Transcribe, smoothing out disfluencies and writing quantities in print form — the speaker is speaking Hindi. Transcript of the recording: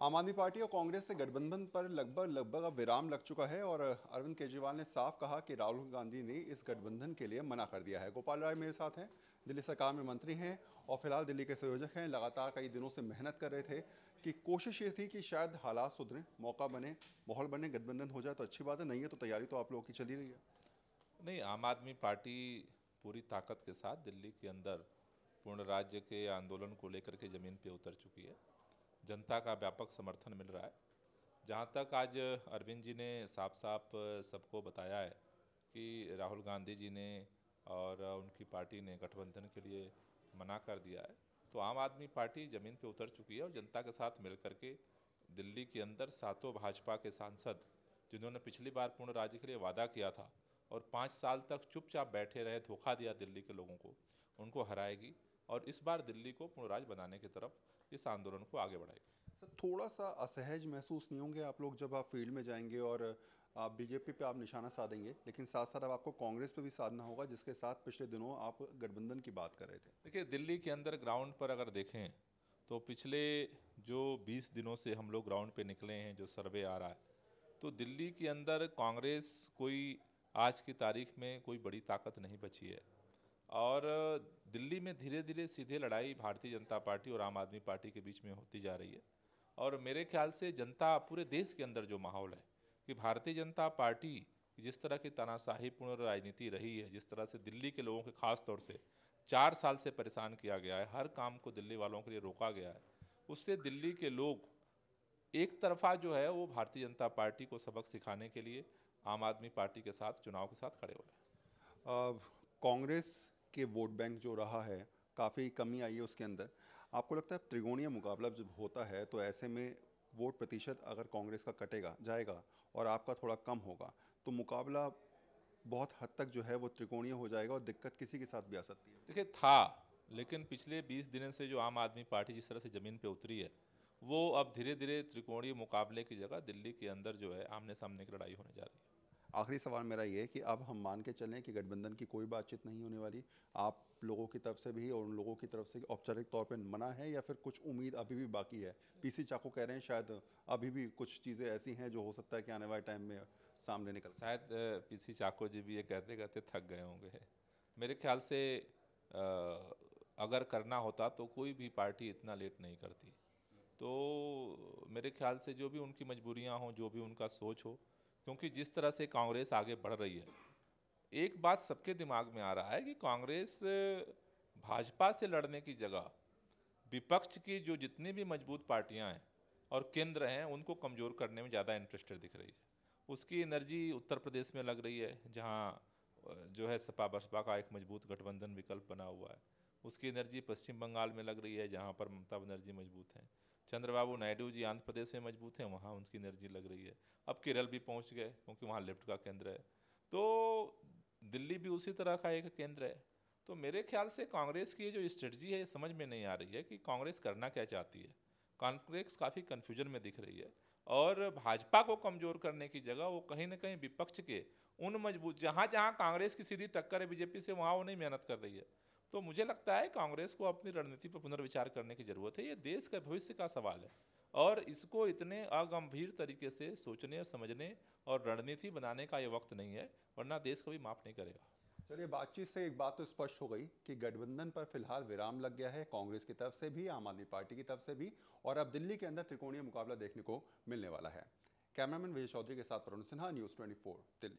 आम आदमी पार्टी और कांग्रेस से गठबंधन पर लगभग अब विराम लग चुका है और अरविंद केजरीवाल ने साफ कहा कि राहुल गांधी ने इस गठबंधन के लिए मना कर दिया है। गोपाल राय मेरे साथ हैं, दिल्ली सरकार में मंत्री हैं और फिलहाल दिल्ली के संयोजक हैं। लगातार कई दिनों से मेहनत कर रहे थे कि कोशिश ये थी कि शायद हालात सुधरें, मौका बने, माहौल बने, गठबंधन हो जाए तो अच्छी बात है। नहीं है तो तैयारी तो आप लोगों की चली रही है। नहीं, आम आदमी पार्टी पूरी ताकत के साथ दिल्ली के अंदर पूर्ण राज्य के आंदोलन को लेकर के ज़मीन पे उतर चुकी है। जनता का व्यापक समर्थन मिल रहा है। जहाँ तक आज अरविंद जी ने साफ साफ सबको बताया है कि राहुल गांधी जी ने और उनकी पार्टी ने गठबंधन के लिए मना कर दिया है, तो आम आदमी पार्टी ज़मीन पे उतर चुकी है और जनता के साथ मिल करके दिल्ली के अंदर सातों भाजपा के सांसद जिन्होंने पिछली बार पूर्ण राज्य के लिए वादा किया था और 5 साल तक चुपचाप बैठे रहे, धोखा दिया दिल्ली के लोगों को, उनको हराएगी और इस बार दिल्ली को पूर्ण राज्य बनाने की तरफ इस आंदोलन को आगे बढ़ाएगी। सर, थोड़ा सा असहज महसूस नहीं होंगे आप लोग जब आप फील्ड में जाएंगे और आप बीजेपी पे आप निशाना साधेंगे, लेकिन साथ साथ अब आपको कांग्रेस पे भी साधना होगा जिसके साथ पिछले दिनों आप गठबंधन की बात कर रहे थे। देखिए, दिल्ली के अंदर ग्राउंड पर अगर देखें तो पिछले जो 20 दिनों से हम लोग ग्राउंड पे निकले हैं, जो सर्वे आ रहा है, तो दिल्ली के अंदर कांग्रेस कोई आज की तारीख में कोई बड़ी ताकत नहीं बची है। और दिल्ली में धीरे धीरे सीधे लड़ाई भारतीय जनता पार्टी और आम आदमी पार्टी के बीच में होती जा रही है। और मेरे ख्याल से जनता, पूरे देश के अंदर जो माहौल है कि भारतीय जनता पार्टी जिस तरह की तानाशाहीपूर्ण राजनीति रही है, जिस तरह से दिल्ली के लोगों के खास तौर से 4 साल से परेशान किया गया है, हर काम को दिल्ली वालों के लिए रोका गया है, उससे दिल्ली के लोग एक तरफा जो है वो भारतीय जनता पार्टी को सबक सिखाने के लिए आम आदमी पार्टी के साथ चुनाव के साथ खड़े हो रहे हैं। कांग्रेस के वोट बैंक जो रहा है, काफ़ी कमी आई है उसके अंदर। आपको लगता है त्रिकोणीय मुकाबला जब होता है तो ऐसे में वोट प्रतिशत अगर कांग्रेस का कटेगा जाएगा और आपका थोड़ा कम होगा तो मुकाबला बहुत हद तक जो है वो त्रिकोणीय हो जाएगा और दिक्कत किसी के साथ भी आ सकती है। देखिए था, लेकिन पिछले 20 दिनों से जो आम आदमी पार्टी जिस तरह से ज़मीन पे उतरी है, वो अब धीरे धीरे त्रिकोणीय मुकाबले की जगह दिल्ली के अंदर जो है आमने सामने की लड़ाई होने जा रही है। आखिरी सवाल मेरा ये है कि अब हम मान के चलें कि गठबंधन की कोई बातचीत नहीं होने वाली, आप लोगों की तरफ से भी और उन लोगों की तरफ से औपचारिक तौर पे मना है या फिर कुछ उम्मीद अभी भी बाकी है? पीसी चाको कह रहे हैं शायद अभी भी कुछ चीज़ें ऐसी हैं जो हो सकता है कि आने वाले टाइम में सामने निकल सकती शायद पीसी चाको जी भी ये कहते कहते थक गए होंगे। मेरे ख्याल से अ, अगर करना होता तो कोई भी पार्टी इतना लेट नहीं करती। तो मेरे ख्याल से जो भी उनकी मजबूरियां हों, जो भी उनका सोच हो, क्योंकि जिस तरह से कांग्रेस आगे बढ़ रही है, एक बात सबके दिमाग में आ रहा है कि कांग्रेस भाजपा से लड़ने की जगह विपक्ष की जो जितनी भी मजबूत पार्टियां हैं और केंद्र हैं, उनको कमज़ोर करने में ज़्यादा इंटरेस्टेड दिख रही है। उसकी एनर्जी उत्तर प्रदेश में लग रही है, जहां जो है सपा बसपा का एक मजबूत गठबंधन विकल्प बना हुआ है। उसकी एनर्जी पश्चिम बंगाल में लग रही है, जहां पर ममता बनर्जी मजबूत हैं। चंद्रबाबू नायडू जी आंध्र प्रदेश में मजबूत हैं, वहाँ उनकी एनर्जी लग रही है। अब केरल भी पहुँच गए क्योंकि वहाँ लेफ्ट का केंद्र है। तो दिल्ली भी उसी तरह का एक केंद्र है। तो मेरे ख्याल से कांग्रेस की जो स्ट्रेटजी है, ये समझ में नहीं आ रही है कि कांग्रेस करना क्या चाहती है। कांग्रेस काफ़ी कन्फ्यूजन में दिख रही है और भाजपा को कमज़ोर करने की जगह वो कहीं ना कहीं विपक्ष के उन मजबूत, जहाँ जहाँ कांग्रेस की सीधी टक्कर है बीजेपी से, वहाँ वो नहीं मेहनत कर रही है। तो मुझे लगता है कांग्रेस को अपनी रणनीति पर पुनर्विचार करने की ज़रूरत है। ये देश का भविष्य का सवाल है और इसको इतने अगंभीर तरीके से सोचने, समझने और रणनीति बनाने का ये वक्त नहीं है, वरना देश कभी माफ़ नहीं करेगा। चलिए, बातचीत से एक बात तो स्पष्ट हो गई कि गठबंधन पर फिलहाल विराम लग गया है, कांग्रेस की तरफ से भी, आम आदमी पार्टी की तरफ से भी, और अब दिल्ली के अंदर त्रिकोणीय मुकाबला देखने को मिलने वाला है। कैमरामैन विजय चौधरी के साथ वरुण सिन्हा, न्यूज़ 24 दिल्ली।